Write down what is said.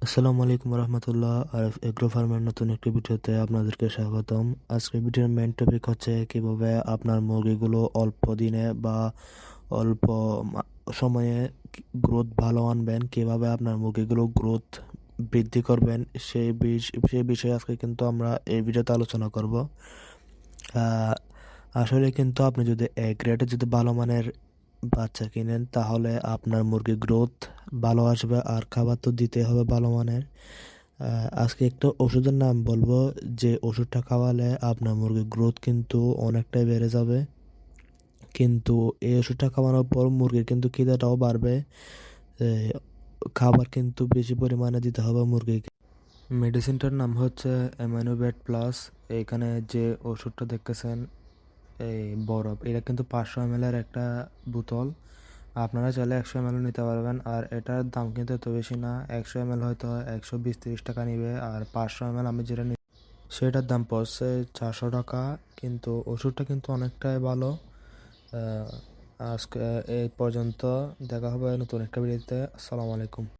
আসসালামু আলাইকুম রহমতুল্লাহ। আর এগ্রো ফার্মের নতুন একটি ভিডিওতে আপনাদেরকে স্বাগতম। আজকের ভিডিওর মেন টপিক হচ্ছে কিভাবে আপনার মুরগিগুলো অল্প দিনে বা অল্প সময়ে গ্রোথ ভালো আনবেন, কিভাবে আপনার মুরগিগুলো গ্রোথ বৃদ্ধি করবেন, সেই বিষয়ে আজকে কিন্তু আমরা এই ভিডিওতে আলোচনা করব। আহ, আসলে কিন্তু আপনি যদি এ গ্রেডের যদি ভালো মানের বাচ্চা কিনেন তাহলে আপনার মুরগির গ্রোথ ভালো আসবে, আর খাবার তো দিতে হবে ভালো মানের। আজকে একটা ওষুধের নাম বলবো, যে ওষুধটা খাওয়ালে আপনার মুরগির গ্রোথ কিন্তু অনেকটাই বেড়ে যাবে। কিন্তু এই ওষুধটা খাওয়ানোর পর মুরগির কিন্তু খিদেটাও বাড়বে। এ, খাবার কিন্তু বেশি পরিমাণে দিতে হবে মুরগিকে। মেডিসিনটার নাম হচ্ছে অ্যামাইনোভেট প্লাস। এখানে যে ওষুধটা দেখতেছেন, এই বরফ, এটা কিন্তু 500 ml একটা বোতল। আপনারা চাইলে 100 ml নিতে পারবেন, আর এটার দাম কিন্তু এত বেশি না। 100 ml হয়তো 120-30 টাকা নিবে, আর 500 ml আমি যেটা নিই সেটার দাম পড়ছে 400 টাকা। কিন্তু ওষুধটা কিন্তু অনেকটাই ভালো। আজকে এই পর্যন্ত, দেখা হবে নতুন একটা ভিডিওতে। আসসালামু আলাইকুম।